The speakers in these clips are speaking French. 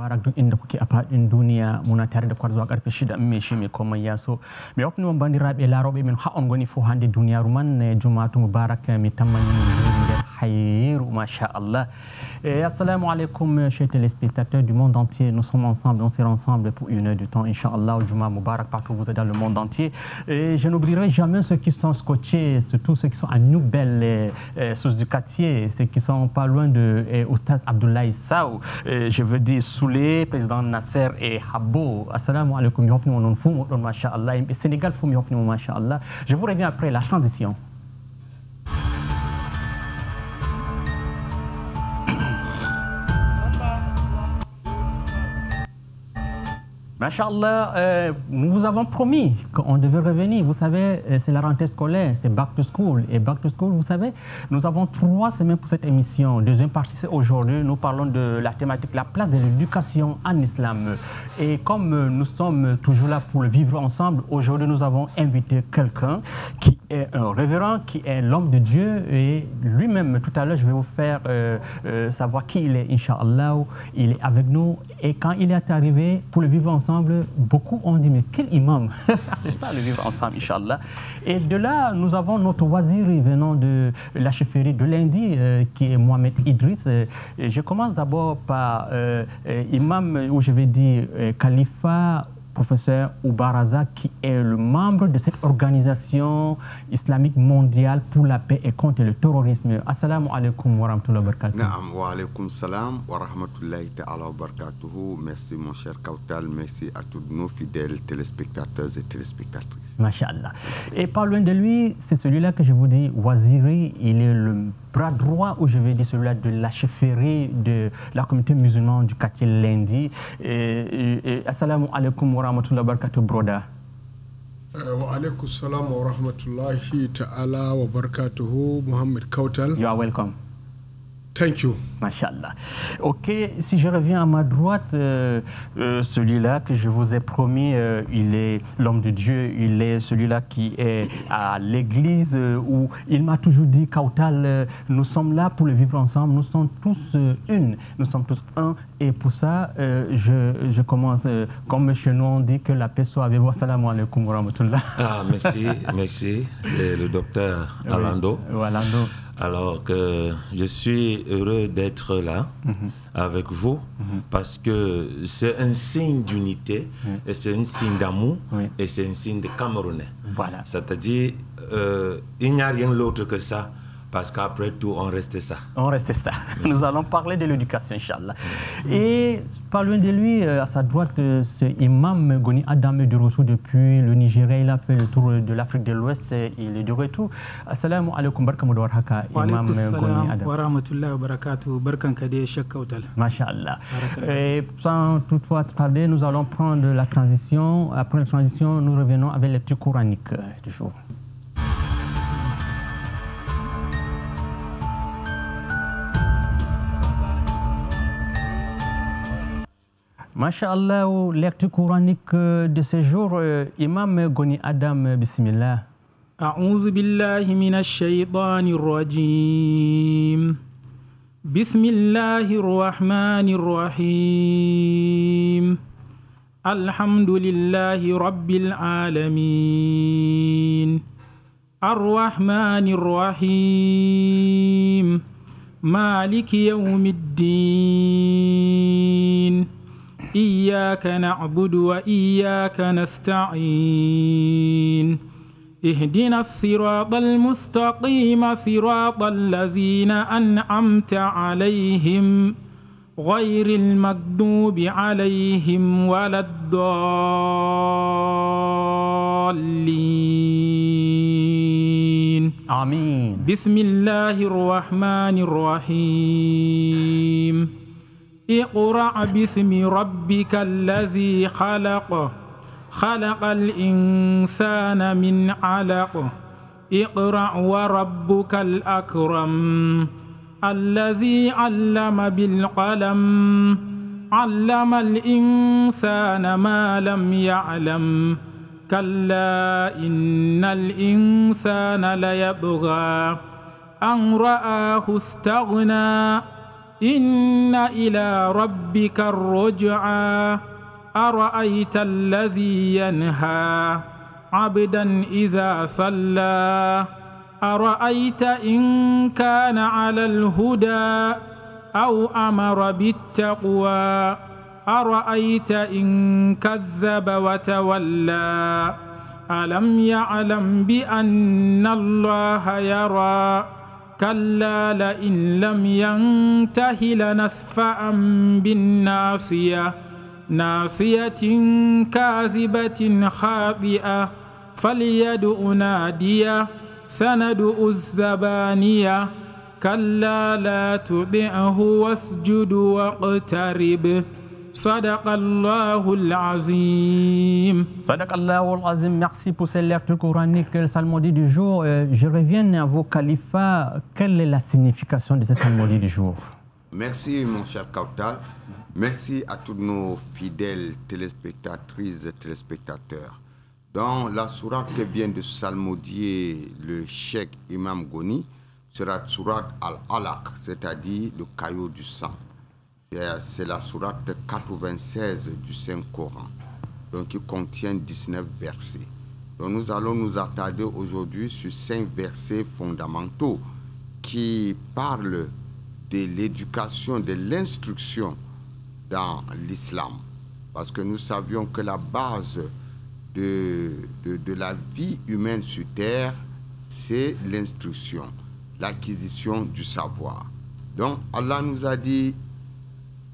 Mubarak duk inda kuke a faɗin duniya muna tare da kwarzuwa karfe 6 mai shi mai komai ya so mai ofni mon bandiraɓe laroɓe min ha on goni fo hande duniyaru man jumatu Mubarak mi tammani nder hayru machallah. Assalamu alaikum chers téléspectateurs du monde entier, nous sommes ensemble, on sera ensemble pour une heure de temps Inch'Allah, Juma Mubarak partout où vous êtes dans le monde entier. Et je n'oublierai jamais ceux qui sont scotchés, surtout ceux qui sont à Nouvelle source du quartier, ceux qui sont pas loin de Oustaz Abdoulaye Sow, je veux dire Soulé, président Nasser et Habo. Assalamu alaikum, machallah, Sénégal machallah. Je vous reviens après la transition. Masha'Allah, nous vous avons promis qu'on devait revenir. Vous savez, c'est la rentrée scolaire, c'est Back to School. Et Back to School, vous savez, nous avons 3 semaines pour cette émission. Deuxième partie, c'est aujourd'hui. Nous parlons de la thématique, la place de l'éducation en islam. Et comme nous sommes toujours là pour le vivre ensemble, aujourd'hui, nous avons invité quelqu'un qui est un révérend, qui est l'homme de Dieu. Et lui-même, tout à l'heure, je vais vous faire savoir qui il est, Inch'Allah. Il est avec nous. Et quand il est arrivé pour le vivre ensemble, beaucoup ont dit mais quel imam. C'est ça le vivre ensemble, Inch'Allah. Et de là, nous avons notre waziri venant de la chefferie de lundi, qui est Mohamed Idriss. Et je commence d'abord par imam, ou je vais dire Khalifa, professeur Oubaraza, qui est le membre de cette organisation islamique mondiale pour la paix et contre le terrorisme. Assalamu alaikum wa rahmatullahi wa barakatuh. Naam, wa alaikum salam wa rahmatullahi ta'ala wa barakatuh. Merci mon cher Kautal, merci à tous nos fidèles téléspectateurs et téléspectatrices. Masha'Allah. Et pas loin de lui, c'est celui-là que je vous dis, Waziri, il est le bras droit, ou je vais dire celui-là de la chefferie de la communauté musulmane du quartier Lundi. Assalamu alaikum wa rahmatullahi wa barakatuh, broda. Wa alaikum salam wa rahmatullahi ta'ala wa barakatuhu, Mohamed Kautal. You are welcome. Thank you. Masha'Allah. Ok, si je reviens à ma droite, celui-là que je vous ai promis, il est l'homme de Dieu, il est celui-là qui est à l'église où il m'a toujours dit, Kautal, nous sommes là pour le vivre ensemble, nous sommes tous une, nous sommes tous un. Et pour ça, je commence, comme chez nous on dit, que la paix soit avec vous. Assalamu alaikum wa rahmatullah. Ah, merci, merci. C'est le docteur Alando. Oui, Alando. Alors que je suis heureux d'être là avec vous parce que c'est un signe d'unité et c'est un signe d'amour et c'est un signe de Camerounais. Voilà. C'est-à-dire, il n'y a rien d'autre que ça. Parce qu'après tout, on restait ça. On restait ça. Nous allons parler de l'éducation, Inch'Allah. Et pas loin de lui, à sa droite, c'est Imam Goni Adam est de retour depuis le Nigeria. Il a fait le tour de l'Afrique de l'Ouest. Il est de retour. Assalamu alaikum, barkamu da warhaka, Imam Goni Adam. Wa rahmatullahi wa barakatuh, barkan kade Cheikh Kautal. Masha'Allah. Et sans toutefois tarder, nous allons prendre la transition. Après la transition, nous revenons avec les petits coraniques du jour. Masha'Allah, lecture coranique de ce jour, Imam Goni Adam, bismillah. أعوذ بالله من الشيطان الرجيم بسم الله الرحمن الرحيم الحمد لله رب العالمين الرحمن الرحيم مالك يوم الدين إياك نعبد وإياك نستعين اهدنا الصراط المستقيم صراط الذين أنعمت عليهم غير المغضوب عليهم ولا الضالين آمين. بسم الله الرحمن الرحيم اقرأ باسم ربك الذي خلق خلق الإنسان من علق اقرأ وربك الأكرم الذي علم بالقلم علم الإنسان ما لم يعلم كلا إن الإنسان ليطغى أن رآه استغنى إن إلى ربك الرجعى أرأيت الذي ينهى عبدا إذا صلى أرأيت إن كان على الهدى أو أمر بالتقوى أرأيت إن كذب وتولى ألم يعلم بأن الله يرى كلا لئن لم ينته لنسفعا بالناصية ناصية كاذبة خاطئة فليدع ناديه سندع الزبانية كلا لا تطعه واسجد واقترب صدق الله العظيم. Sadaq Allahul Azim, merci pour cette lecture coranique. Le psalmodie du jour, je reviens à vous, Khalifa. Quelle est la signification de ce psalmodie du jour? Merci, mon cher Kautal. Merci à tous nos fidèles téléspectatrices et téléspectateurs. Dans la sourate que vient de psalmodier le cheikh Imam Goni, sera sourate Al-Alaq, c'est-à-dire le caillot du sang. C'est la sourate 96 du Saint-Coran, donc qui contient 19 versets. Donc nous allons nous attarder aujourd'hui sur 5 versets fondamentaux qui parlent de l'éducation, de l'instruction dans l'islam. Parce que nous savions que la base de la vie humaine sur terre, c'est l'instruction, l'acquisition du savoir. Donc Allah nous a dit,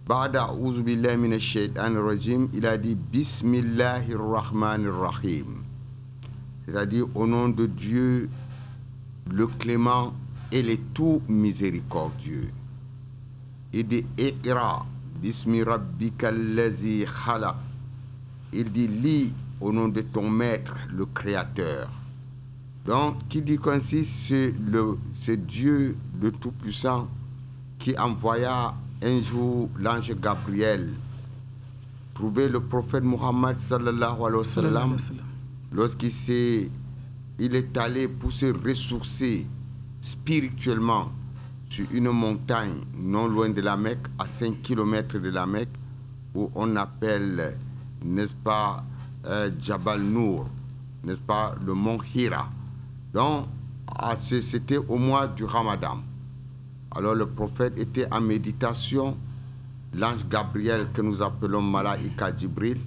Ba'da a'udhu billahi minash shaitanir rajim, il a dit Bismillahir Rahmanir Rahim. C'est-à-dire au nom de Dieu, le clément et le tout miséricordieux. Il dit Iqra, Bismi Rabbikal Lazi Khalaq. Il dit lis au nom de ton maître, le créateur. Donc, qui dit qu'ainsi, c'est Dieu le Tout-Puissant qui envoya un jour l'ange Gabriel trouver le prophète Muhammad sallallahu alayhi wa sallam lorsqu'il est allé pour se ressourcer spirituellement sur une montagne non loin de la Mecque, à 5 km de la Mecque, où on appelle, n'est-ce pas, Jabal Nour, n'est-ce pas, le mont Hira. Donc, c'était au mois du Ramadan. Alors le prophète était en méditation. L'ange Gabriel, que nous appelons Malaïka Jibril,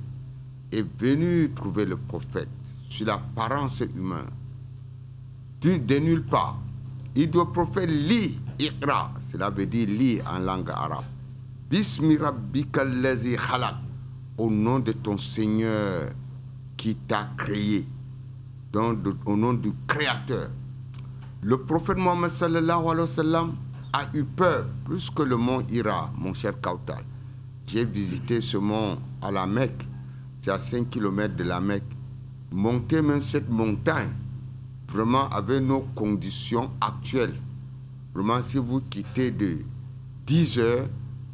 est venu trouver le prophète sur l'apparence humaine. De nulle part. Il dit au prophète, lis, Iqra, cela veut dire lis en langue arabe. Bismi Rabbikal Lazi Khalaq, au nom de ton Seigneur qui t'a créé, donc au nom du Créateur. Le prophète Mohammed sallallahu alayhi wa sallam a eu peur plus que le mont Hira, mon cher Kautal. J'ai visité ce mont à la Mecque, c'est à 5 km de la Mecque. Monter même cette montagne, vraiment avec nos conditions actuelles, vraiment si vous quittez de 10 heures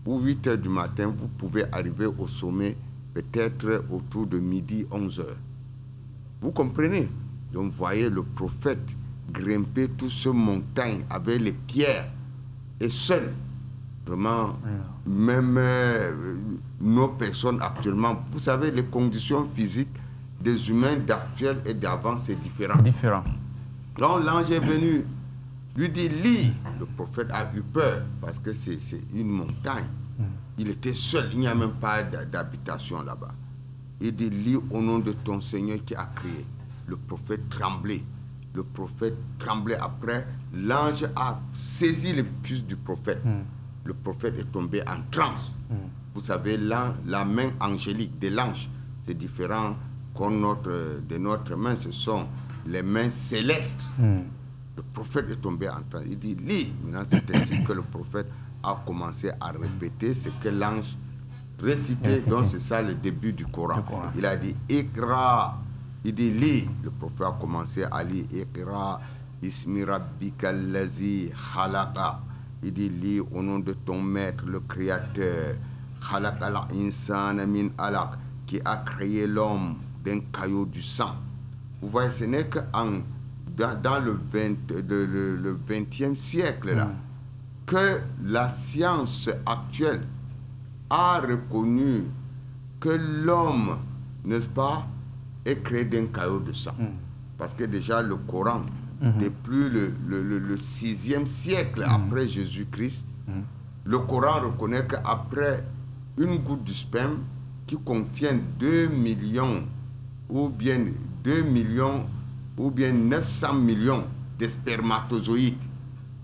ou 8 heures du matin, vous pouvez arriver au sommet peut-être autour de midi, 11 heures. Vous comprenez? Donc vous voyez le prophète grimper toute cette montagne avec les pierres et seul. Vraiment, même nos personnes actuellement, vous savez, les conditions physiques des humains d'actuel et d'avant, c'est différent. Donc l'ange est venu, lui dit, lis. Le prophète a eu peur parce que c'est une montagne. Il était seul, il n'y a même pas d'habitation là-bas. Il dit, lis au nom de ton Seigneur qui a créé. Le prophète tremblait. Le prophète tremblait. Après, l'ange a saisi le cuisse du prophète. Le prophète est tombé en transe. Vous savez, la main angélique de l'ange, c'est différent de notre main. Ce sont les mains célestes. Le prophète est tombé en transe. Il dit, lis. Maintenant, c'est ainsi que le prophète a commencé à répéter ce que l'ange récitait. Donc, c'est ça le début du Coran. Il a dit, Iqra. Il dit, lis. Le prophète a commencé à lire, Iqra, Ismi Rabbikal Lazi Khalaqa. Il dit, lis au nom de ton maître, le créateur, Khalaqal insana min alaq, qui a créé l'homme d'un caillot du sang. Vous voyez, ce n'est que dans le 20e siècle, là, que la science actuelle a reconnu que l'homme, n'est-ce pas, est créé d'un caillot de sang. Parce que déjà le Coran, depuis le 6e siècle après Jésus-Christ, le Coran reconnaît qu'après une goutte de sperme qui contient 2 millions ou bien 900 millions de spermatozoïdes.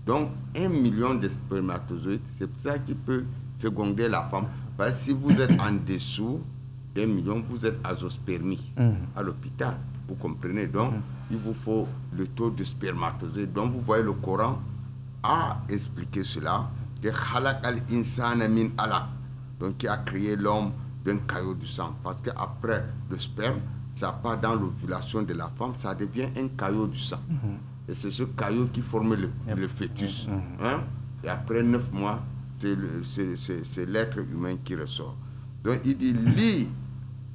Donc 1 million de spermatozoïdes, c'est ça qui peut féconder la femme. Parce que si vous êtes en dessous d'1 million, vous êtes azospermie à l'hôpital. Vous comprenez? Donc il vous faut le taux de spermatozoïdes. Donc vous voyez, le Coran a expliqué cela, que khalaq al-insana min alaq, donc qui a créé l'homme d'un caillot de sang. Parce qu'après le sperme, ça part dans l'ovulation de la femme, ça devient un caillot de sang. Et c'est ce caillot qui forme le fœtus. Hein? Et après 9 mois, c'est l'être humain qui ressort. Donc il dit, lis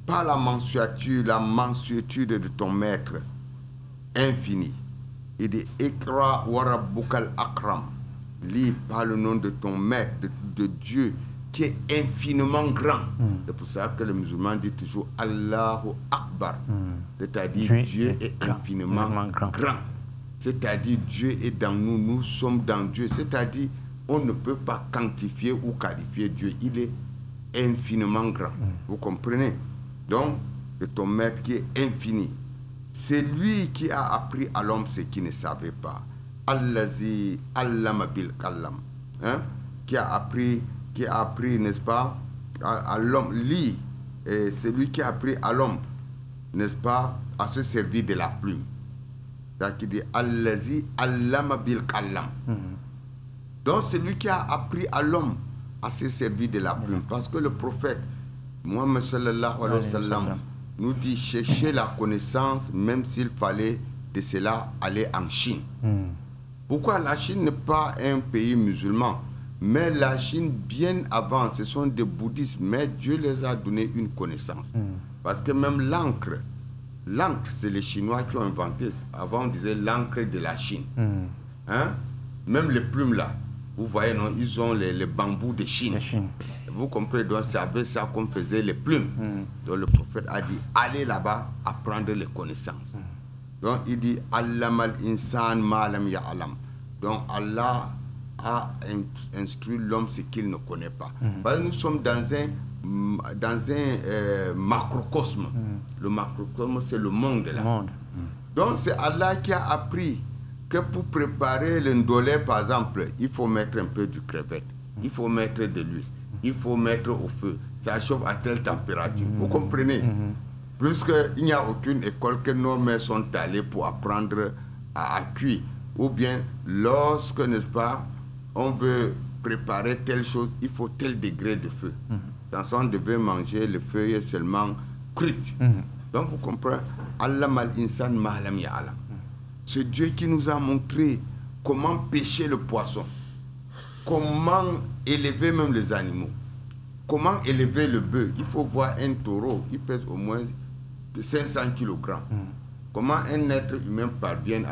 par la mansuétude de ton maître infini. Il dit, Ikra wa rabbukal akram. Lis par le nom de ton maître, de Dieu, qui est infiniment grand. C'est pour ça que les musulmans disent toujours Allahu Akbar. C'est-à-dire Dieu est infiniment grand. C'est-à-dire Dieu est dans nous, nous sommes dans Dieu. C'est-à-dire on ne peut pas quantifier ou qualifier Dieu. Il est infiniment grand. Vous comprenez? Donc, de ton maître qui est infini. C'est lui qui a appris à l'homme ce qu'il ne savait pas. Allazi allama bil kallam. Qui a appris, n'est-ce pas, à l'homme. Lui, c'est lui qui a appris à l'homme, n'est-ce pas, à se servir de la plume. C'est-à-dire qu'il dit Allazi allama bil kallam. Donc c'est lui qui a appris à l'homme à se servir de la plume. Parce que le prophète Muhammad sallallahu alayhi wa sallam nous dit chercher la connaissance, même s'il fallait de cela aller en Chine. Pourquoi? La Chine n'est pas un pays musulman, mais la Chine, bien avant, ce sont des bouddhistes, mais Dieu les a donné une connaissance. Parce que même l'encre, c'est les Chinois qui ont inventé. Avant, on disait l'encre de la Chine. Hein? Même les plumes là, vous voyez, non, ils ont les bambous de Chine. Vous comprenez? Donc c'est avec ça qu'on faisait les plumes. Donc le prophète a dit, allez là-bas apprendre les connaissances. Donc il dit, Allamal insan ma lam ya'lam. Donc Allah a instruit l'homme ce qu'il ne connaît pas. Parce que nous sommes dans un macrocosme. Le macrocosme, c'est le monde là. Donc c'est Allah qui a appris que pour préparer le ndolé, par exemple, il faut mettre un peu de crevette, il faut mettre de l'huile, il faut mettre au feu. Ça chauffe à telle température. Vous comprenez? Puisqu'il n'y a aucune école que nos mères sont allées pour apprendre à cuire. Ou bien, lorsque, n'est-ce pas, on veut préparer telle chose, il faut tel degré de feu. On devait manger le feuille seulement cru. Donc, vous comprenez? Allah mal insan ma'alam ya'alam. C'est Dieu qui nous a montré comment pêcher le poisson, comment élever même les animaux, comment élever le bœuf. Il faut voir un taureau, il pèse au moins 500 kg. Comment un être humain parvient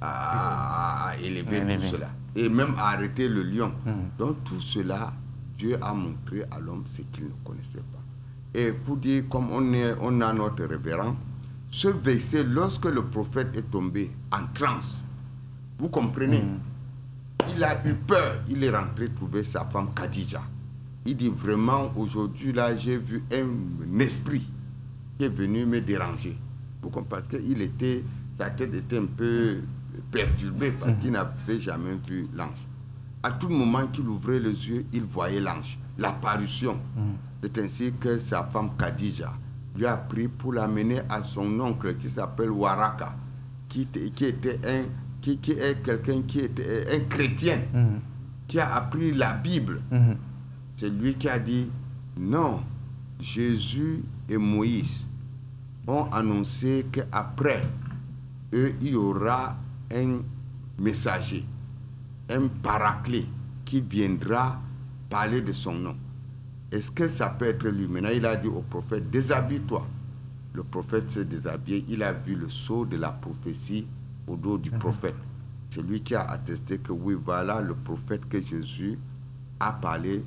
à élever tout cela, et même à arrêter le lion. Donc tout cela, Dieu a montré à l'homme ce qu'il ne connaissait pas. Et pour dire, comme on a notre révérend, ce verset, lorsque le prophète est tombé en transe, vous comprenez, il a eu peur, il est rentré trouver sa femme Khadija. Il dit vraiment, aujourd'hui là, j'ai vu un esprit qui est venu me déranger. Parce que sa tête était un peu perturbée parce qu'il n'avait jamais vu l'ange. À tout moment qu'il ouvrait les yeux, il voyait l'ange, l'apparition. C'est ainsi que sa femme Khadija lui a pris pour l'amener à son oncle qui s'appelle Waraka, qui est quelqu'un qui était un chrétien, qui a appris la Bible. C'est lui qui a dit, non, Jésus et Moïse ont annoncé qu'après eux, il y aura un messager, un paraclet qui viendra parler de son nom. Est-ce que ça peut être lui? Maintenant, il a dit au prophète, déshabille-toi. Le prophète s'est déshabillé, il a vu le sceau de la prophétie au dos du prophète. c'est lui qui a attesté que oui, voilà le prophète que Jésus a parlé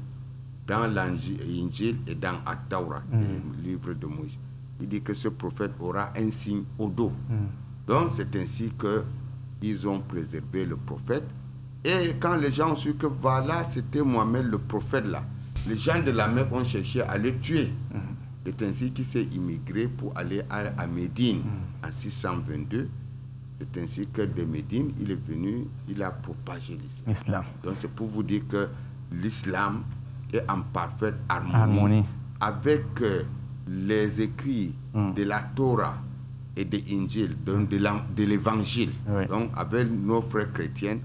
dans l'Injil et dans At-Tawrat, le livre de Moïse. Il dit que ce prophète aura un signe au dos. Donc c'est ainsi qu'ils ont préservé le prophète. Et quand les gens ont su que voilà, c'était Mohamed le prophète là, les gens de la Mecque ont cherché à le tuer. C'est ainsi qu'il s'est immigré pour aller à Médine en 622. C'est ainsi que de Médine, il est venu, il a propagé l'islam. Donc c'est pour vous dire que l'islam est en parfaite harmonie. Avec les écrits de la Torah et de l'Injil, de l'évangile. Donc avec nos frères chrétiens,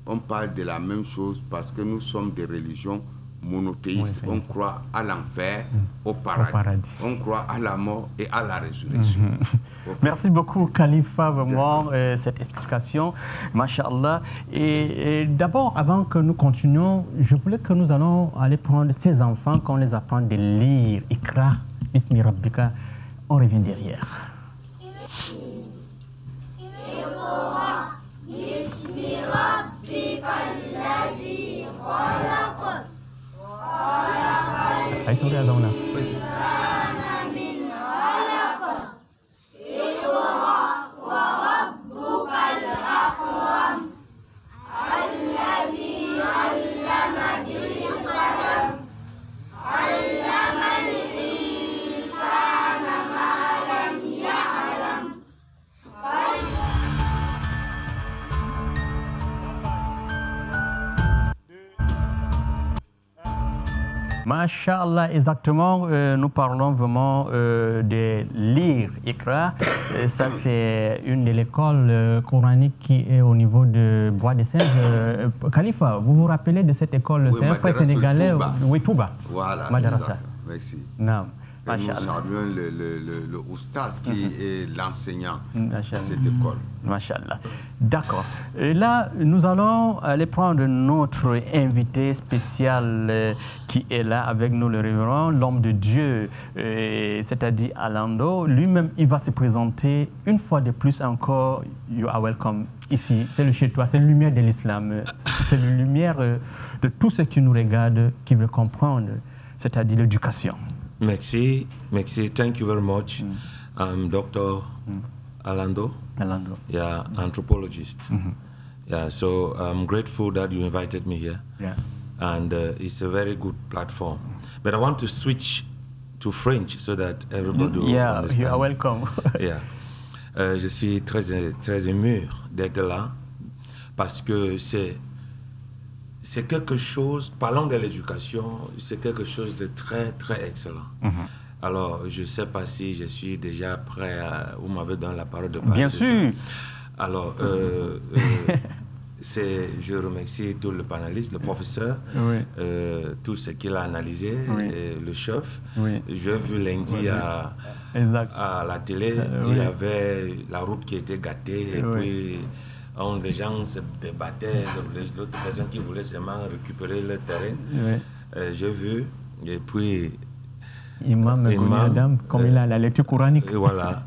on parle de la même chose parce que nous sommes des religions monothéistes. On croit à l'enfer, au paradis. On croit à la mort et à la résurrection. Merci beaucoup, Khalifa, vraiment, cette explication. Masha'Allah. Et d'abord, avant que nous continuions, je voulais que nous allons aller prendre ces enfants, qu'on les apprend de lire. Ikra, Bismi Rabbika. On revient derrière. Masha'Allah, exactement. Nous parlons vraiment de lire Ikra. Ça, c'est une de l'école coranique qui est au niveau de Bois des Singes. Khalifa, vous vous rappelez de cette école? C'est un frère sénégalais. Oui, Touba. Voilà. Madrasa. Merci. Non. Nous saluons le oustaz qui est l'enseignant de cette école. Masha'Allah. D'accord. Et là, nous allons aller prendre notre invité spécial qui est là avec nous, le révérend, l'homme de Dieu, c'est-à-dire Alando. Lui-même, il va se présenter une fois de plus encore. You are welcome. Ici, c'est le chez toi, c'est la lumière de l'islam. C'est la lumière de tous ceux qui nous regardent, qui veulent comprendre, c'est-à-dire l'éducation. Merci. Thank you very much. I'm Dr. Alando. Yeah, anthropologist. Yeah, so I'm grateful that you invited me here. Yeah. And it's a very good platform. But I want to switch to French so that everybody will understand. You are welcome. Yeah. Je suis très ému d'être là parce que c'est quelque chose, parlons de l'éducation, c'est quelque chose de très, très excellent. Alors, je ne sais pas si je suis déjà prêt à... Vous m'avez donné la parole de parler. Bien sûr. Ça. Alors, je remercie tout le panéliste, le professeur, tout ce qu'il a analysé, le chef. J'ai vu lundi à la télé, il y avait la route qui était gâtée, et puis... les gens se débattaient, l'autre personne qui voulait seulement récupérer le terrain. J'ai vu, et puis... Imam Adam, comme il a la lecture coranique. Et voilà,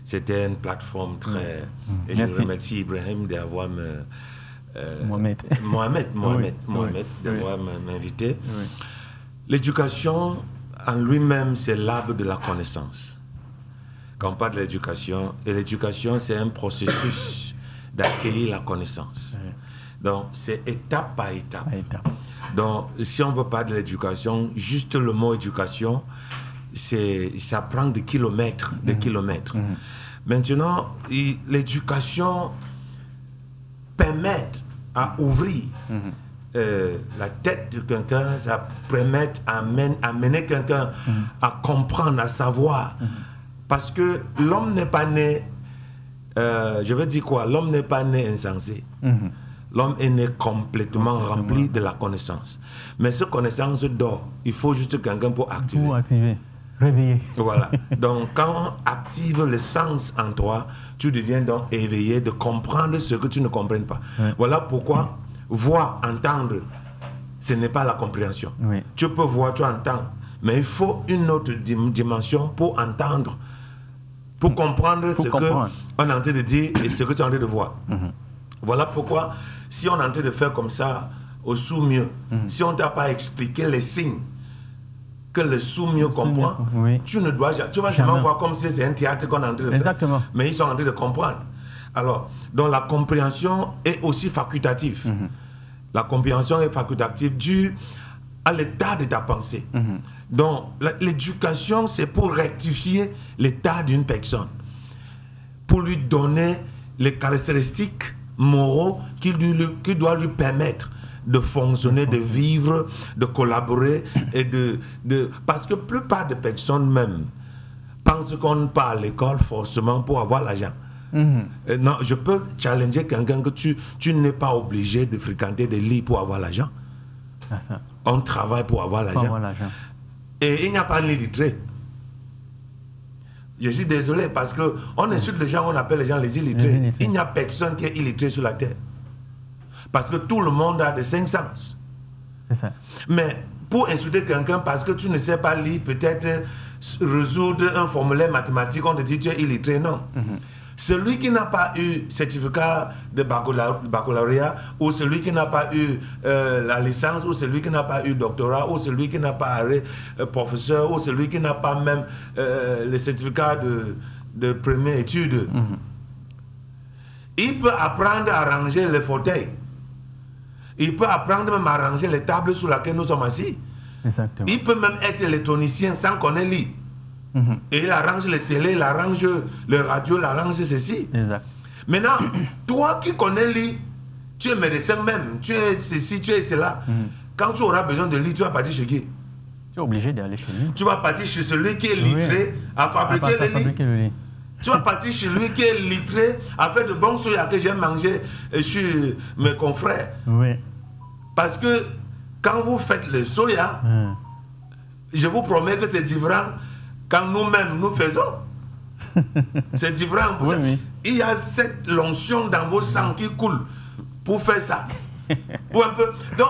c'était une plateforme très... Et je remercie Ibrahim d'avoir Mohamed d'avoir m'invité. L'éducation, en lui-même, c'est l'arbre de la connaissance. Quand on parle de l'éducation, et l'éducation, c'est un processus d'acquérir la connaissance. Donc, c'est étape par étape. Donc, si on veut parler de l'éducation, juste le mot éducation, ça prend des kilomètres, Maintenant, l'éducation permet à ouvrir la tête de quelqu'un, ça permet à amener quelqu'un à comprendre, à savoir. Parce que l'homme n'est pas né, je veux dire quoi, l'homme n'est pas né insensé. L'homme est né complètement rempli de la connaissance. Mais cette connaissance dort. Il faut juste quelqu'un pour activer. Pour activer, réveiller. Voilà. Donc, quand on active le sens en toi, tu deviens donc éveillé de comprendre ce que tu ne comprends pas. Voilà pourquoi voir, entendre, ce n'est pas la compréhension. Tu peux voir, tu entends. Mais il faut une autre dimension pour entendre. Pour comprendre ce qu'on est en train de dire et ce que tu es en train de voir. Voilà pourquoi, si on est en train de faire comme ça, au sous-mieux, si on ne t'a pas expliqué les signes que le sous-mieux comprend, tu ne dois jamais, tu vas jamais voir comme si c'est un théâtre qu'on est en train de faire. Mais ils sont en train de comprendre. Alors, donc la compréhension est aussi facultative. La compréhension est facultative due à l'état de ta pensée. Donc, l'éducation, c'est pour rectifier l'état d'une personne, pour lui donner les caractéristiques moraux qui doivent lui permettre de fonctionner, de vivre, de collaborer et parce que la plupart des personnes même pensent qu'on ne part à l'école forcément pour avoir l'argent. Non, je peux challenger quelqu'un que tu n'es pas obligé de fréquenter des lits pour avoir l'argent. On travaille pour avoir l'argent. Et il n'y a pas de illettré. Je suis désolé parce qu'on insulte les gens, on appelle les gens les illettrés. Il n'y a personne qui est illettré sur la terre. Parce que tout le monde a des 5 sens. C'est ça. Mais pour insulter quelqu'un parce que tu ne sais pas lire, peut-être résoudre un formulaire mathématique, on te dit tu es illettré, non. Celui qui n'a pas eu certificat de baccalauréat, ou celui qui n'a pas eu la licence, ou celui qui n'a pas eu doctorat, ou celui qui n'a pas professeur, ou celui qui n'a pas même le certificat de première étude, il peut apprendre à ranger les fauteuils. Il peut apprendre même à ranger les tables sur lesquelles nous sommes assis. Exactement. Il peut même être électronicien sans qu'on ait lit. Et il arrange les télés, il arrange le radio, il arrange ceci. Exact. Maintenant, toi qui connais lit, tu es médecin même, tu es ceci, tu es cela. Quand tu auras besoin de lit, tu vas partir chez qui? Tu es obligé d'aller chez lui. Tu vas partir chez celui qui est lettré à fabriquer le lit. Tu vas partir chez lui qui est lettré à faire de bons soya que j'ai mangé chez mes confrères. Oui. Parce que quand vous faites le soya, je vous promets que c'est différent quand nous-mêmes nous faisons. C'est différent. Il y a cette lotion dans vos sangs qui coule pour faire ça. Ou un peu. Donc,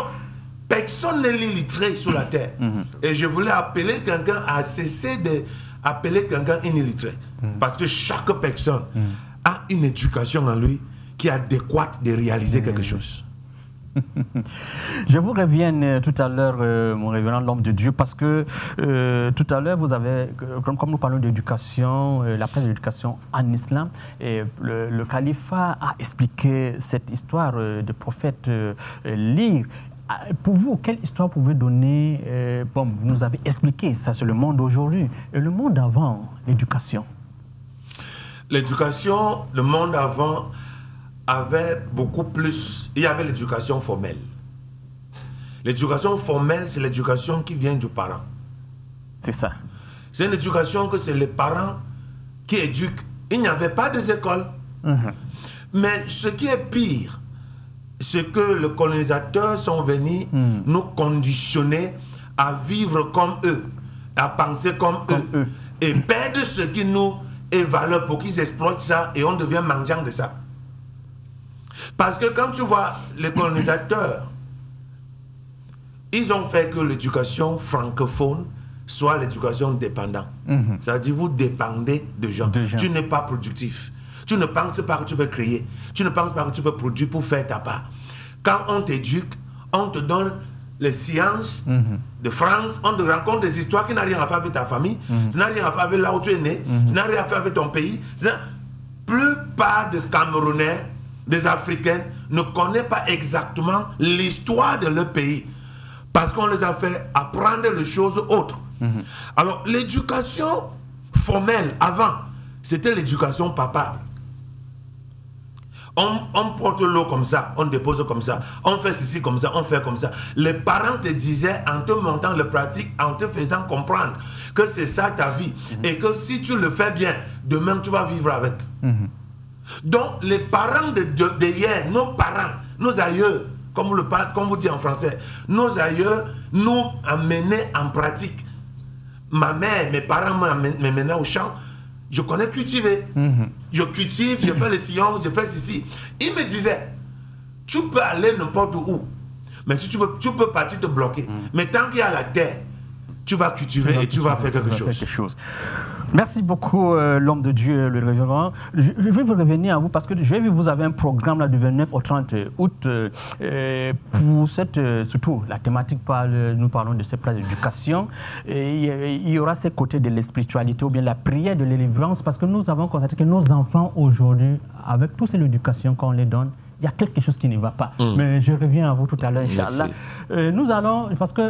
personne n'est illettré sur la terre. Et je voulais appeler quelqu'un à cesser d'appeler quelqu'un illettré. Parce que chaque personne a une éducation en lui qui est adéquate de réaliser quelque chose. Je vous reviens tout à l'heure, mon révérend l'homme de Dieu, parce que tout à l'heure, vous avez, comme nous parlons d'éducation, la place de l'éducation en islam, et le califat a expliqué cette histoire de prophète lire. Pour vous, quelle histoire pouvez vous donner? Bon, vous nous avez expliqué, ça c'est le monde d'aujourd'hui. Et le monde avant, l'éducation? L'éducation, le monde avant avait beaucoup plus. Il y avait l'éducation formelle. L'éducation formelle, c'est l'éducation qui vient du parent. C'est ça. C'est une éducation que c'est les parents qui éduquent. Il n'y avait pas des écoles. Mais ce qui est pire, c'est que les colonisateurs sont venus nous conditionner à vivre comme eux, à penser comme eux, et perdre ce qui nous est valeur pour qu'ils exploitent ça et on devient mangeant de ça. Parce que quand tu vois les colonisateurs, ils ont fait que l'éducation francophone soit l'éducation dépendante. C'est-à-dire vous dépendez de gens. Tu n'es pas productif. Tu ne penses pas que tu peux créer. Tu ne penses pas que tu peux produire pour faire ta part. Quand on t'éduque, on te donne les sciences de France, on te raconte des histoires qui n'ont rien à faire avec ta famille, ça n'a rien à faire avec là où tu es né, ça n'a rien à faire avec ton pays. La plupart des Camerounais, des Africains, ne connaissent pas exactement l'histoire de leur pays parce qu'on les a fait apprendre les choses autres. Alors, l'éducation formelle, avant, c'était l'éducation papale. On porte l'eau comme ça, on dépose comme ça, on fait ceci comme ça, on fait comme ça. Les parents te disaient, en te montrant le pratique, en te faisant comprendre que c'est ça ta vie, et que si tu le fais bien, demain tu vas vivre avec. Donc, les parents de hier, nos parents, nos aïeux, comme vous dites en français, nos aïeux nous amenaient en pratique. Ma mère, mes parents m'amenaient au champ. Je connais cultiver. Je cultive, je fais les sillons, je fais ceci. Il me disait, tu peux aller n'importe où, mais tu peux partir te bloquer. Mais tant qu'il y a la terre, tu vas cultiver et tu vas faire quelque chose. Merci beaucoup, l'homme de Dieu, le révérend. Je vais vous revenir à vous parce que j'ai vu vous avez un programme là, du 29 au 30 août pour surtout la thématique nous parlons de ces plans d'éducation. Il y aura ces côtés de la spiritualité ou bien la prière de délivrance parce que nous avons constaté que nos enfants aujourd'hui, avec toute cette éducation qu'on les donne, il y a quelque chose qui ne va pas. Mais je reviens à vous tout à l'heure, Inch'Allah. Nous allons, parce que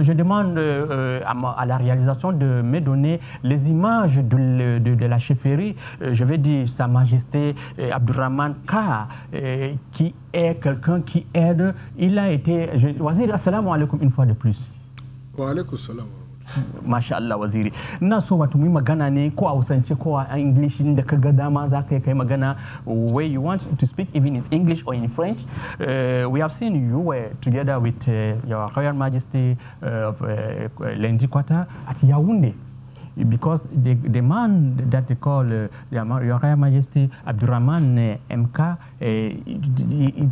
je demande à la réalisation de me donner les images de la chefferie. Je vais dire Sa Majesté Abdurrahman Ka, qui est quelqu'un qui aide. Il a été... Wazir, assalamu alaikum une fois de plus. Wa alaikum salam. Masha waziri. Na so watu mu magana ne ko a Hausance ko a English inda ka ga dama za ka kai magana where you want to speak, even in English or in French. We have seen you were together with Your Royal Majesty of Lendi Quarter at Yaoundé. Because the man that they call Your Royal Majesty Abdurrahman MK,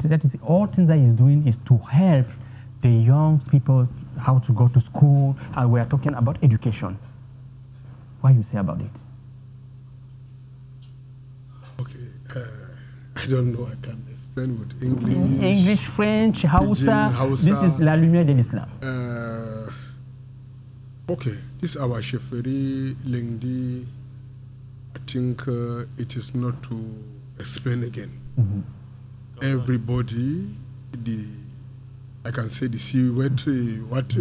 that is all things that he's doing is to help the young people how to go to school, and we are talking about education. What do you say about it? Okay, I don't know, I can explain with English. English, French, Hausa. This is La Lumière de l'Islam. Okay, this is our chefferie, Lendi. I think it is not to explain again. Everybody, I can say see what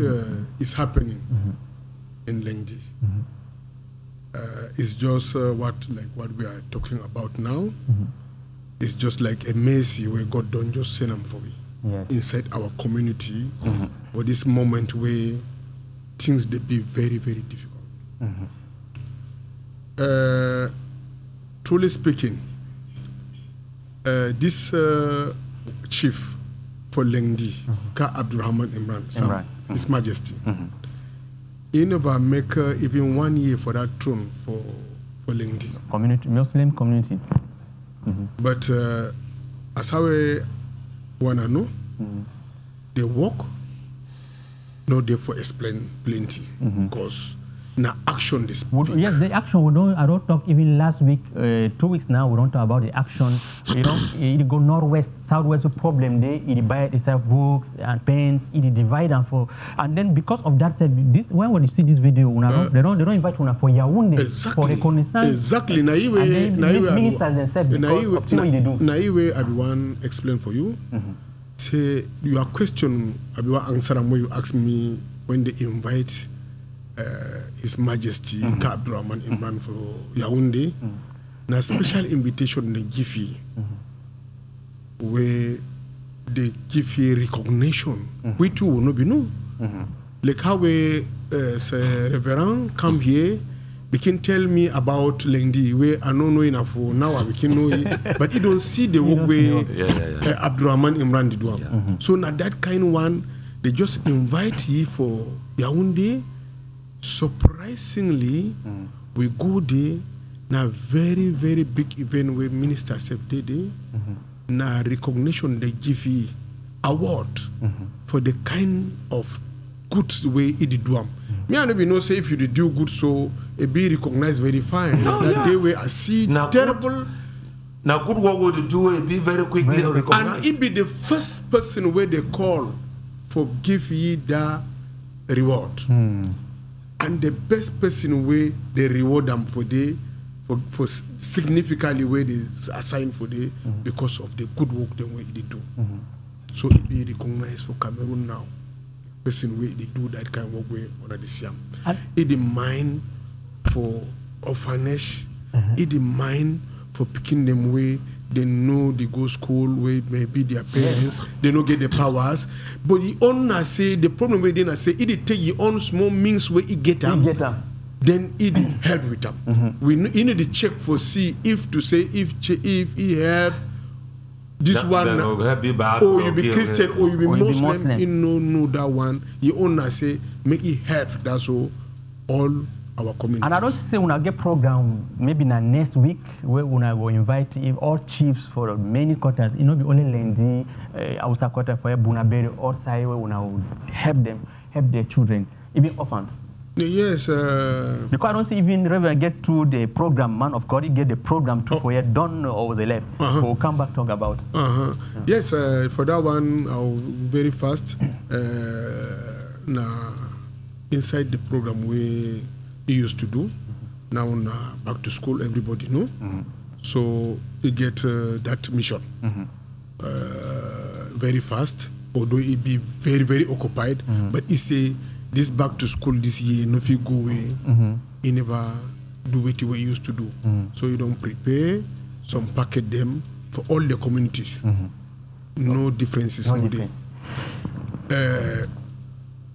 is happening in Lendi. It's just what we are talking about now. It's just like a mercy where God don't just send them for me inside our community for this moment where things they be very, very difficult. Truly speaking, this chief for Lendi, Ka Abdurrahman Imran, His Majesty. He never make even 1 year for that throne for Lendi. Muslim communities. But as how we wanna know, they work, no they for explain plenty because now action this. Yes, the action I don't talk even last week, 2 weeks now we don't talk about the action. You know, it go northwest, southwest problem there, it buy itself books and pens, it divide and for and then because of that said this when you see this video, they don't invite una for Yaoundé for reconnaissance. Exactly. Ministers themselves because of what they do. Naiwe everyone explain for you. Say your question everyone answer and when you ask me when they invite His Majesty Ka Abdurrahman Imran for Yaoundé, na special invitation they give you, where they give you recognition. We too will not be known. Like how we say Reverend come here, we can tell me about Lendi where I don't know enough for now. We can know it, but you don't see the work where Abdurrahman Imran did one. So now that kind one, they just invite you for Yaoundé. Surprisingly, we go there. Now very, very big event where Minister Sef Dede, now recognition they give you award for the kind of good way it did do. Me and we know say if you do good, so it be recognized very fine. That day where I see now terrible. Now good work would do it be very quickly recognized. And it be the first person where they call for give ye the reward. And the best person where they reward them for significantly where they assign for the because of the good work them way they do. So it be recognized for Cameroon now. Person where they do that kind of work way on the Siam. It the mind for orphanage. It the mind for picking them way. They know they go school where maybe their parents they don't get the powers, but the owner say the problem where they say it take your own small means where it get them, then it help with them. We need to check for see if to say if he help this one or you be Christian or you be Muslim. You know that one. Your owner say make it help. That's all our community. And I don't say when I get program maybe next week where when I go invite all chiefs for many quarters. It not be only Lendi, Hausa quarter for Bunaberi or Sai where when I will help them, help their children, even orphans. Yes. Because I don't see even Reverend get to the program, man of God, he get the program too for yet done or was left. We'll come back talk about. Yes, for that one, I'll very fast. Now, inside the program we used to do, now back to school, everybody know. So we get that mission very fast, although it be very, very occupied. But he say, this back to school this year, no fit go away. He never do what he used to do. So you don't prepare some packet them for all the communities. No differences. No difference.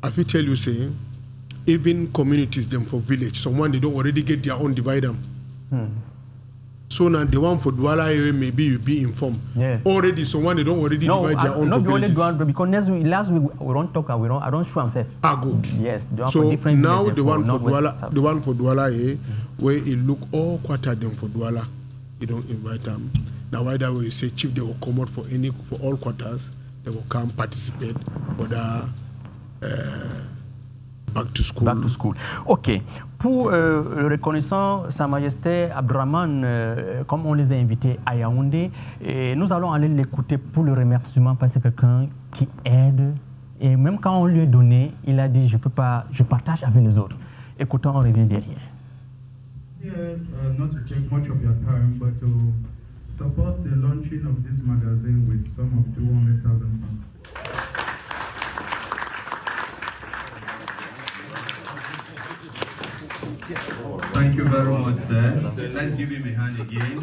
I will tell you, say, even communities them for village, someone they don't already get their own divide them. So now the one for Douala, maybe you be informed. Yes. Already, someone they don't already divide their own. Not only Douala, because last week we don't talk. I don't show myself. Good. Yes. So now the one for Douala, where it look all quarter them for Douala, you don't invite them. Now why that way you say chief they will come out for all quarters, they will come participate for the back to school. Back to school. Ok. Pour reconnaissant Sa Majesté Abdourahmane, comme on les a invités à Yaoundé, nous allons aller l'écouter pour le remerciement parce que c'est quelqu'un qui aide. Et même quand on lui a donné, il a dit je peux pas, je partage avec les autres. Écoutons, on revient derrière. Not to take much of your time, but to support the launching of this magazine with some of 200,000 pounds. Thank you very much, sir. Let's give him a hand again.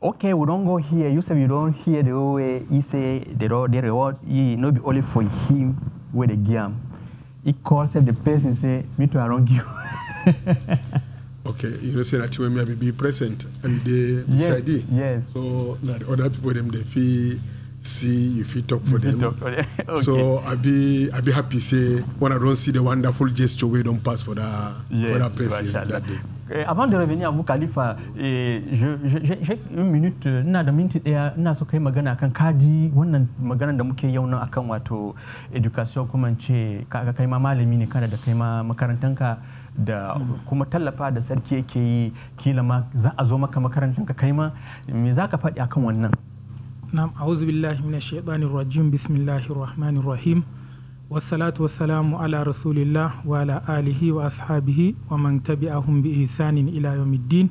Okay, we don't go here. You say you don't hear the way he say the reward. He not be only for him with the game. He calls the person say, "Me too, I don't give." Okay, you know, say that when me be present, I mean they beside it. Yes. So that other people them they feel see if you talk for them. Okay. So I be happy say when I don't see the wonderful gesture we don't pass for that place that day. Avant de revenir à vous, Khalifa, j'ai une minute, ina da minti daya, ina so kai magana kan kaji wannan magana da muke yau nan akan wato education kuma ce kaga kai ma malami ne kana da kai ma makarantanka da kuma tallafa da sarki yake yi kila ma za a zo maka makarantanka kai ma me zaka faɗi akan wannan? Na'am, a'udhu billahi minash shaitanir rajim, bismillahir rahmanir rahim. Wassalatu wassalamu ala rasulillah wa ala alihi wa ashabihi wa man tabi'ahum bi ihsanin ila yawmiddin.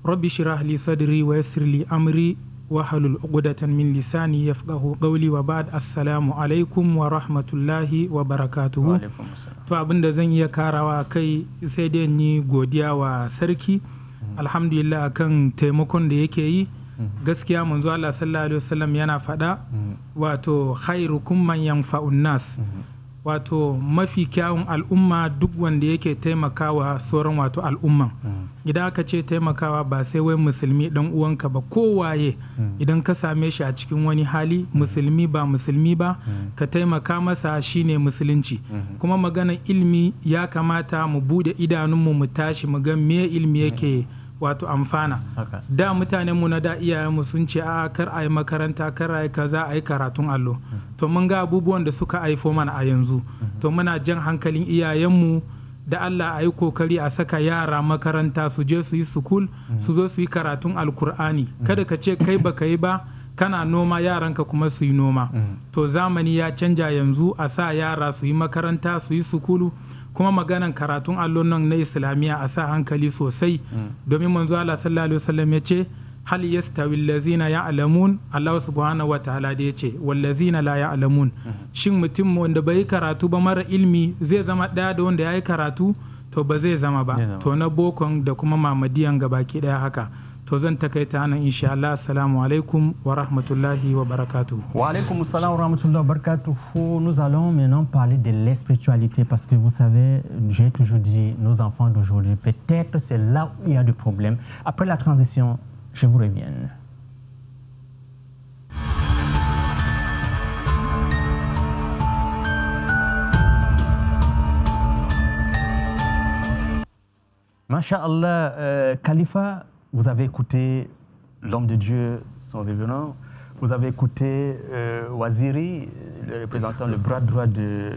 Rabbi shrah li sadri wa yassir li amri wa halul 'uqdatan min lisani yafqahu qawli wa ba'd. Assalamu alaikum wa rahmatullahi wa barakatuhu. To abinda zan iya karawa kai sai dai ni godiya wa sarki alhamdulillah akan taimakon da yake yi. Gaskiya manzo Allah sallallahu alaihi wasallam yana faɗa wato khairukum man yanfa'un nas, wato mafi kyawun al'umma duk wanda yake taimakawa sauran wato al'umman. Idan aka ce taimakawa ba sai wai musulmi dan uwanka ba, kowaye idan ka same shi a cikin wani hali, musulmi ba musulmi ba, ka taimaka masa shine musulunci. Kuma maganar ilmi ya kamata mu bude idanunmu mu tashi mu ga me ilmi yake wato amfana. Da mutanenmu na da iyayenmu sun ce a kar a yi makaranta, kar a yi kaza, a yi karatun allo. To mun ga abubuwan da suka haifo mana a yanzu. To muna jan hankalin iyayenmu da Allah a yi kokari a saka yara makaranta su je su yi sukul, su zo su yi karatun alkur'ani. Kada ka ce kai baka yi ba, kana noma yaranka kuma su yi noma. To zamani ya canja yanzu, a sa yara su yi makaranta, su yi sukulu. Kuma maganan karatun allon nan na islamiyya a sa hankali sosai, domin manzo Allah sallallahu alaihi wasallam ya ce hal yastawi allazina ya'lamun, Allah subhanahu wataala da ya ce wallazina la ya'lamun. Shin mutum wanda bai karatu ba mara ilmi zai zama daya da wanda yayi karatu? To ba zai zama ba. To na bokon da kuma mamadiyan gabaki daya haka. To zan takaita nan insha Allah. Assalamu alaikum wa rahmatullahi wa barakatuh. Wa alaikum assalam wa rahmatullahi wa barakatuh. Nous allons maintenant parler de la spiritualité parce que vous savez, j'ai toujours dit, nos enfants d'aujourd'hui, peut-être c'est là où il y a des problèmes. Après la transition, je vous reviens. Masha'Allah, Khalifa, vous avez écouté l'homme de Dieu, son révérend. Vous avez écouté Waziri, le représentant, le bras droit de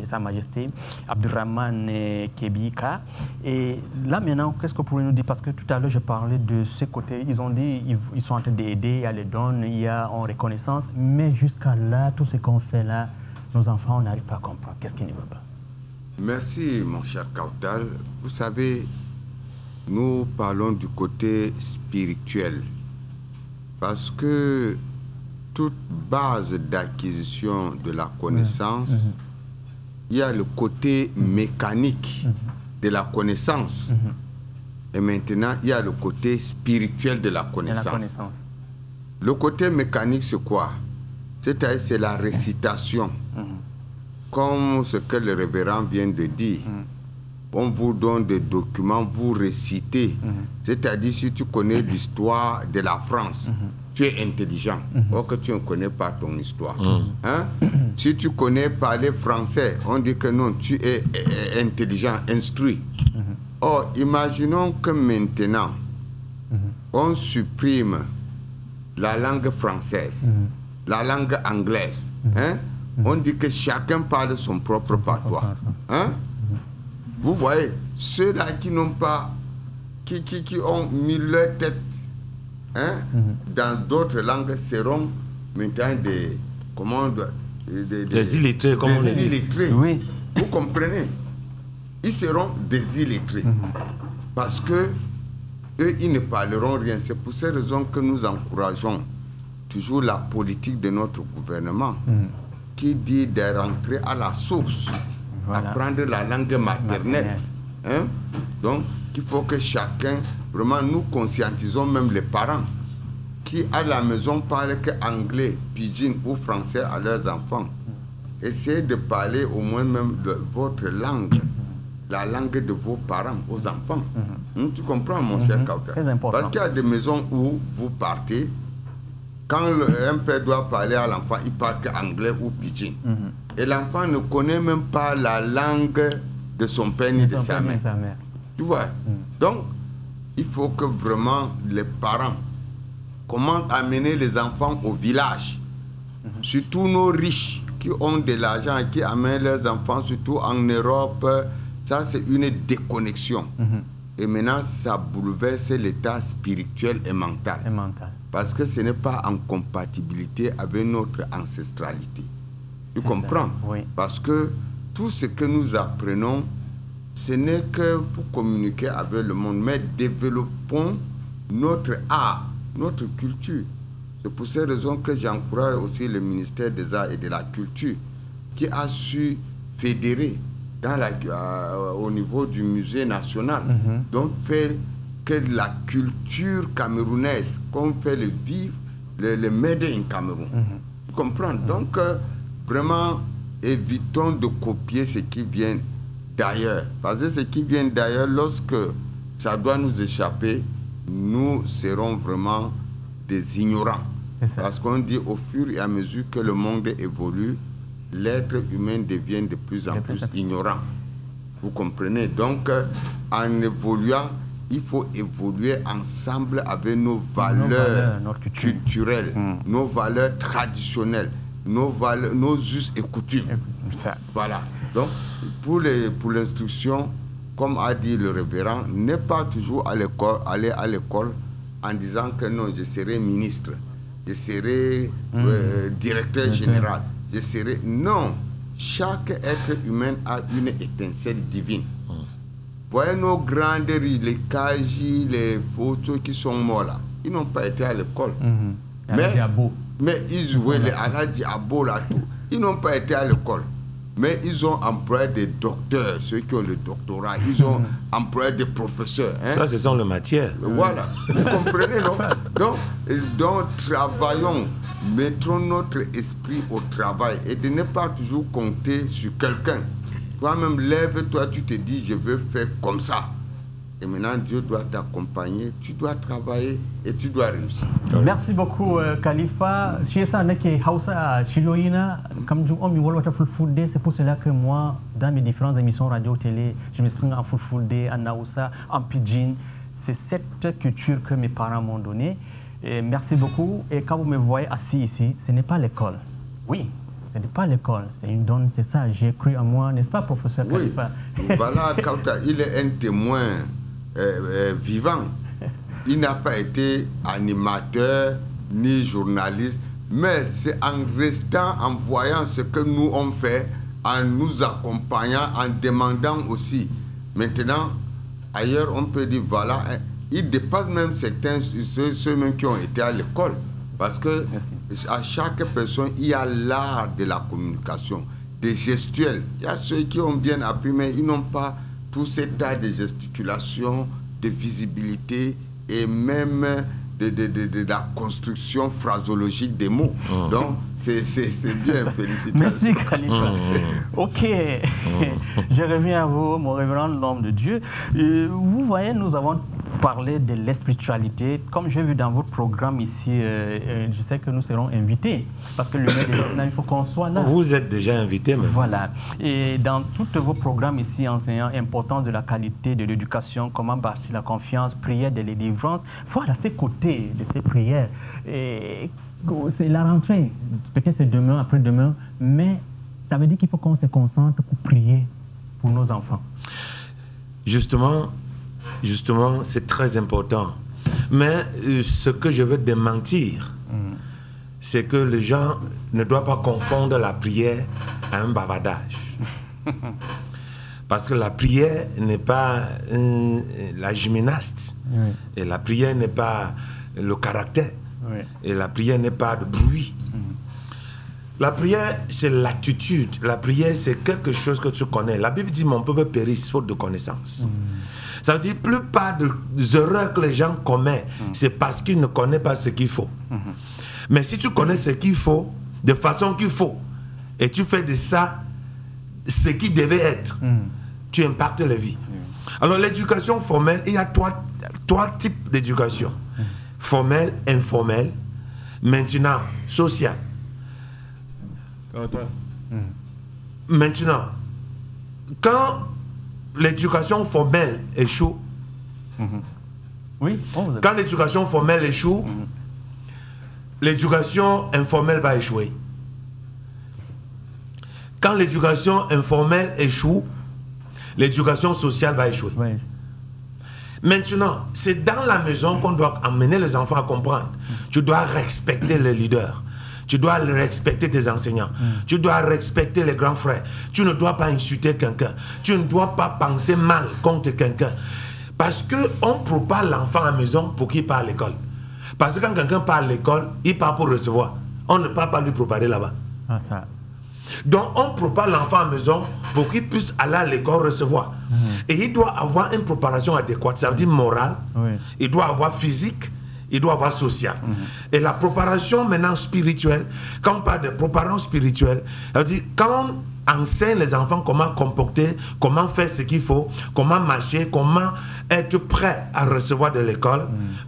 Sa Majesté, Abdurrahman Kebika. Et là maintenant, qu'est-ce que vous pourriez nous dire? Parce que tout à l'heure, je parlais de ce côté. Ils ont dit ils sont en train d'aider, il y a les dons, il y a en reconnaissance. Mais jusqu'à là, tout ce qu'on fait là, nos enfants, on n'arrive pas à comprendre. Qu'est-ce qui ne va pas? Merci, mon cher Kautal. Vous savez, nous parlons du côté spirituel. Parce que toute base d'acquisition de la connaissance, il y a le côté mécanique de la connaissance. Et maintenant, il y a le côté spirituel de la connaissance. Le côté mécanique, c'est quoi? C'est-à-dire, c'est la récitation. Comme ce que le révérend vient de dire. On vous donne des documents, vous récitez. C'est-à-dire, si tu connais l'histoire de la France, tu es intelligent. Or que tu ne connais pas ton histoire. Hein? Si tu connais parler français, on dit que non, tu es intelligent, instruit. Or, imaginons que maintenant, on supprime la langue française, la langue anglaise. Hein? On dit que chacun parle son propre patois. Hein? Vous voyez, ceux-là qui n'ont pas, qui ont mis leur tête dans d'autres langues seront maintenant des, des illettrés, comme on le dit. Oui. Vous comprenez? Ils seront des illettrés. Parce que eux, ils ne parleront rien. C'est pour ces raisons que nous encourageons toujours la politique de notre gouvernement qui dit de rentrer à la source, apprendre la langue maternelle. Hein? Donc, il faut que chacun, vraiment, nous conscientisons même les parents qui, à la maison, parlent que anglais, pidgin ou français à leurs enfants. Essayez de parler au moins même de votre langue, la langue de vos parents, aux enfants. Tu comprends, mon cher Kauta? Très important. Parce qu'il y a des maisons où vous partez, quand un père doit parler à l'enfant, il parle qu'anglais ou pidgin. Et l'enfant ne connaît même pas la langue de son père ni de sa mère. Tu vois? Donc, il faut que vraiment les parents commencent à amener les enfants au village. Surtout nos riches qui ont de l'argent et qui amènent leurs enfants, surtout en Europe. Ça, c'est une déconnexion. Et maintenant, ça bouleverse l'état spirituel et mental. Parce que ce n'est pas en compatibilité avec notre ancestralité. Tu comprends? Oui. Parce que tout ce que nous apprenons, ce n'est que pour communiquer avec le monde, mais développons notre art, notre culture. C'est pour ces raisons que j'encourage aussi le ministère des Arts et de la Culture, qui a su fédérer au niveau du musée national, donc faire que la culture camerounaise, qu'on fait le vivre, le made in Cameroun. Tu comprends? Donc, vraiment, évitons de copier ce qui vient d'ailleurs. Parce que ce qui vient d'ailleurs, lorsque ça doit nous échapper, nous serons vraiment des ignorants. Parce qu'on dit au fur et à mesure que le monde évolue, l'être humain devient de plus en plus ignorant. Vous comprenez? Donc, en évoluant, il faut évoluer ensemble avec nos valeurs culturelles, nos valeurs traditionnelles, nos us et coutumes. Voilà. Donc, pour l'instruction, comme a dit le révérend, n'est pas toujours aller à l'école en disant que non, je serai ministre, je serai directeur général, je serai... Non, chaque être humain a une étincelle divine. Voyez nos grandes riches, les Kaji, les Foto qui sont morts là, ils n'ont pas été à l'école. Mais ils jouaient les Aladji Abo là, tout. Ils n'ont pas été à l'école. Mais ils ont employé des docteurs, ceux qui ont le doctorat. Ils ont employé des professeurs. Hein. Ça, ce sont les matières. Voilà. Vous comprenez, non? Donc, travaillons. Mettons notre esprit au travail et de ne pas toujours compter sur quelqu'un. Toi-même, lève-toi, tu te dis, je veux faire comme ça. Et maintenant, Dieu doit t'accompagner, tu dois travailler et tu dois réussir. Merci beaucoup, Khalifa. C'est pour cela que moi, dans mes différentes émissions radio-télé, je m'exprime en Fulfulde, en Naoussa, en Pidgin. C'est cette culture que mes parents m'ont donnée. Et merci beaucoup. Et quand vous me voyez assis ici, ce n'est pas l'école. Oui, ce n'est pas l'école. C'est une donne, c'est ça. J'ai cru en moi, n'est-ce pas, professeur Khalifa? Oui. Voilà, il est un témoin vivant. Il n'a pas été animateur ni journaliste, mais c'est en restant, en voyant ce que nous on fait, en nous accompagnant, en demandant aussi. Maintenant, ailleurs, on peut dire, voilà, il dépasse même certains, ceux même qui ont été à l'école. Parce que à chaque personne, il y a l'art de la communication, des gestuels. Il y a ceux qui ont bien appris, mais ils n'ont pas tout cet art de gesticulation, de visibilité et même de la construction phraseologique des mots. Donc, c'est bien, félicitations. Merci, Khalifa. Ok, je reviens à vous, mon révérend l'homme de Dieu. Vous voyez, nous avons parlé de la spiritualité. Comme j'ai vu dans votre programme ici, je sais que nous serons invités. Parce que le maire de l'Islam, il faut qu'on soit là. Vous êtes déjà invité, même. Voilà. Et dans tous vos programmes ici, enseignant l'importance de la qualité de l'éducation, comment bâtir la confiance, prière de délivrance, voilà ces côtés de ces prières. C'est la rentrée. Peut-être c'est demain, après-demain, mais ça veut dire qu'il faut qu'on se concentre pour prier pour nos enfants. Justement, c'est très important. Mais ce que je veux démentir, c'est que les gens ne doivent pas confondre la prière à un bavardage. Parce que la prière n'est pas la gymnaste. Oui. Et la prière n'est pas le caractère. Oui. Et la prière n'est pas de bruit. La prière, c'est l'attitude. La prière, c'est quelque chose que tu connais. La Bible dit, mon peuple périsse faute de connaissance. Ça veut dire, la plupart des erreurs que les gens commettent, c'est parce qu'ils ne connaissent pas ce qu'il faut. Mais si tu connais ce qu'il faut, de façon qu'il faut, et tu fais de ça ce qui devait être, tu impactes la vie. Alors l'éducation formelle, il y a trois types d'éducation. Formelle, informelle, maintenant sociale. Maintenant, quand l'éducation formelle échoue, quand l'éducation formelle échoue, l'éducation informelle va échouer. Quand l'éducation informelle échoue, l'éducation sociale va échouer. Oui. Maintenant, c'est dans la maison qu'on doit amener les enfants à comprendre. Tu dois respecter les leaders. Tu dois respecter tes enseignants. Tu dois respecter les grands frères. Tu ne dois pas insulter quelqu'un. Tu ne dois pas penser mal contre quelqu'un. Parce qu'on ne prend pas l'enfant à la maison pour qu'il parte à l'école. Parce que quand quelqu'un part à l'école, il part pour recevoir. On ne peut pas lui préparer là-bas. Ah, ça. Donc, on prépare l'enfant à la maison pour qu'il puisse aller à l'école recevoir. Et il doit avoir une préparation adéquate. Ça veut dire morale. Il doit avoir physique. Il doit avoir social. Et la préparation maintenant spirituelle, quand on parle de préparation spirituelle, ça veut dire quand on enseigne les enfants comment comporter, comment faire ce qu'il faut, comment marcher, comment être prêt à recevoir de l'école,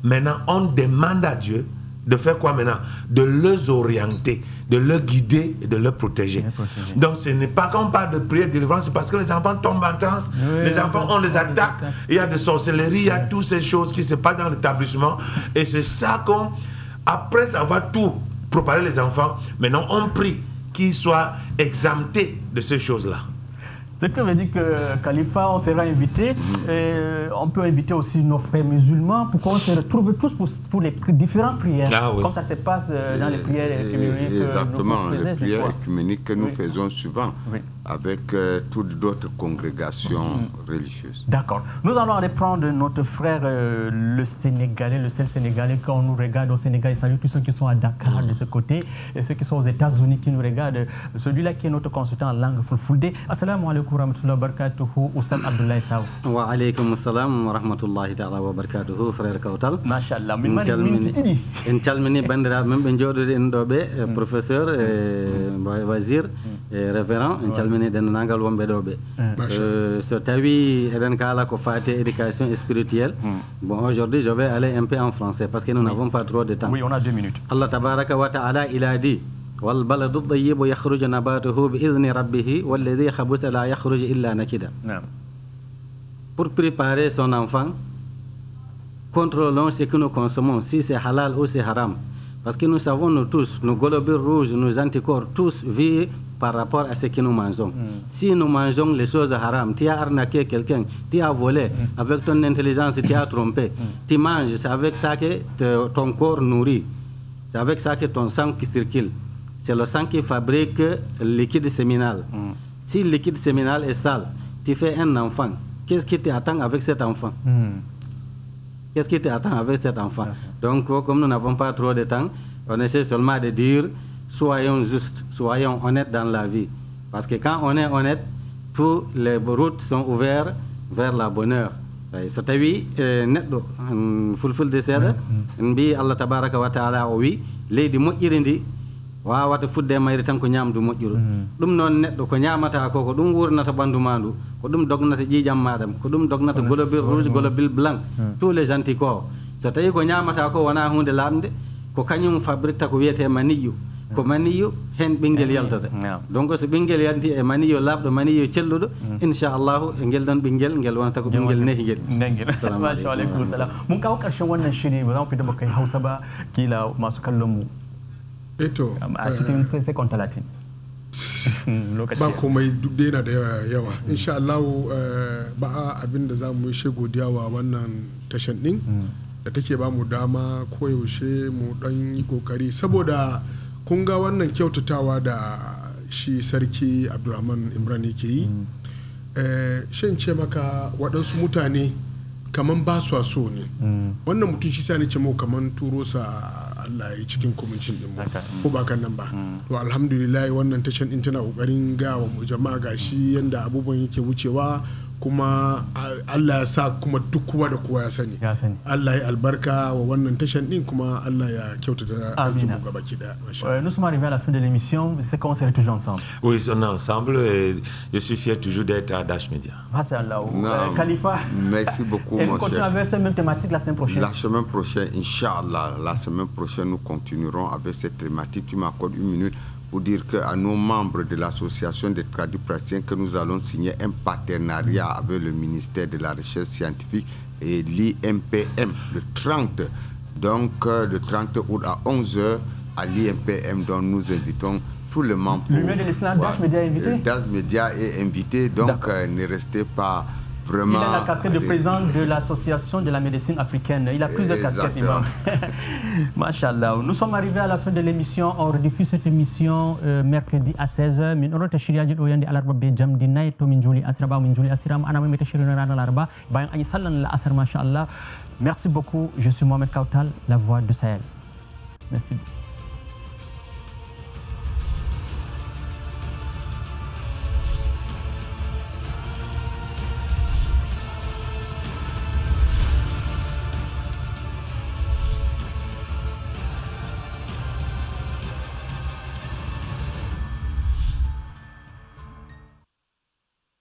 maintenant on demande à Dieu de faire quoi maintenant? De les orienter, de les guider et de les protéger. Donc ce n'est pas quand on parle de prière de délivrance, c'est parce que les enfants tombent en transe, les enfants on les attaque, il y a des sorcelleries, il y a toutes ces choses qui se passent dans l'établissement. Et c'est ça qu'on, après avoir tout préparé les enfants, maintenant on prie qu'ils soient exemptés de ces choses-là. Ce que veut dire que Khalifa, on sera invité. On peut inviter aussi nos frères musulmans pour qu'on se retrouve tous pour les différentes prières. Ah, oui. Comme ça se passe dans les prières œcuméniques. Exactement, les prières œcuméniques que nous faisons souvent avec toutes d'autres congrégations religieuses. D'accord. Nous allons reprendre notre frère le Sénégalais, le seul Sénégalais quand on nous regarde au Sénégal. Salut tous ceux qui sont à Dakar de ce côté et ceux qui sont aux États-Unis qui nous regardent. Celui-là qui est notre consultant en langue fulfulde. Assalamu alaikum. Rahmatullahi wa barakatuhu, Oustaz Abdoulaye Sow. Wa alaikum assalam wa rahmatullahi ta'ala wa barakatuhu, frère Kautal. Machallah. En calmini bandira membe jodude en dobe professeur Wazir révérend en calmini denndaangal wonɓe ɗo ɓe so tawi eɗen kaala ko fati éducation spirituelle bon aujourd'hui je vais aller un peu en français parce que nous n'avons pas trop de temps. Oui, on a 2 minutes. Allah tabaraka wa ta'ala il a dit والبلد الطيب يخرج نباته بإذن ربه والذي خبث لا يخرج إلا نكدا. Pour préparer son enfant, contrôlons ce que nous consommons, si c'est halal ou c'est haram. Parce que nous savons, nous tous, nos globules rouges, nos anticorps, tous vivent par rapport à ce que nous mangeons. Si nous mangeons les choses haram, tu as arnaqué quelqu'un, tu as volé, avec ton intelligence, tu as trompé, tu manges, c'est avec ça que ton corps nourrit, c'est avec ça que ton sang qui circule. C'est le sang qui fabrique le liquide séminal. Si le liquide séminal est sale, tu fais un enfant. Qu'est-ce qui t'attend avec cet enfant? Qu'est-ce qui t'attend avec cet enfant? Donc, comme nous n'avons pas trop de temps, on essaie seulement de dire, soyons justes, soyons honnêtes dans la vie. Parce que quand on est honnête, toutes les routes sont ouvertes vers la bonheur. So tawi neɗɗo fulfulde seeɗa en mbi Allah tabaraka wa taala o wi leydi moƴƴiri ndi wawata fudde e mayri tan ko ñamdu moƴƴuru ɗum noon neɗɗo ko ñamata ko ɗum wurnata ɓandu ma ndu ko ɗum dognata ƴiƴam maɗam ko ɗum dognata globule rouge globule blanc tous les anticorps so tawi ko ñamata ko wona hunde lamde ko kañum fabrique ko wiyete maniyu ko maniyu hen ɓinguel yaltata donc so ɓinguel yanti e maniyu labɗo maniyu celluɗo inchallahu e ngel ɗon ɓinguel ngel wonata ko ɓinguel nehiguel masha alaikum salam mun kawo ƙarshen wannan shiri ba za mu fita ba kai Hausa ba kila masu kallon mu a cikin sekon 30 ba komai duk da yana da yawa insha Allah ba abin da za mu yi shi godiya wa wannan tashan din da take ba mu dama koyaushe mu dan yi kokari saboda kun ga wannan kyautatawa da shi sarki Abdulrahman Imran yake yi shin ce maka waɗansu mutane kaman ba su so ne wannan mutum shi sani ce mu kaman turo sa Allah ya cikin kumincin din mu ko ba kan nan ba to alhamdulillah wannan tashan din tana kokarin ga wa jama'a gashi yanda abubuwan yake wucewa kuma Allah ya sa kuma duk kowa da kowa ya sani Allah ya albarka wa wannan tashan din kuma Allah ya kyautata aikin mu gaba ki da nous sommes arrivés à la fin de l'émission, c'est qu'on serait toujours ensemble. Oui, on est ensemble et je suis fier toujours d'être à Dash Media. Machallah. Khalifa. Merci beaucoup mon cher. Et nous continuons avec cette même thématique la semaine prochaine. La semaine prochaine, Inch'Allah, la semaine prochaine nous continuerons avec cette thématique. Tu m'accordes 1 minute pour dire qu'à nos membres de l'association des tradipraticiens que nous allons signer un partenariat avec le ministère de la Recherche scientifique et l'IMPM le 30. Donc le 30 août à 11h à l'IMPM, dont nous invitons tous les membres. Le maire de l'Islam, Dash Media est invité. Dash Media est invité, donc ne restez pas vraiment... Il a la casquette de président de l'association de la médecine africaine. Il a plusieurs casquettes, Imam. Machallah. Nous sommes arrivés à la fin de l'émission. On rediffuse cette émission mercredi à 16h. Merci beaucoup. Je suis Mohamed Kautal, la voix de Sahel. Merci.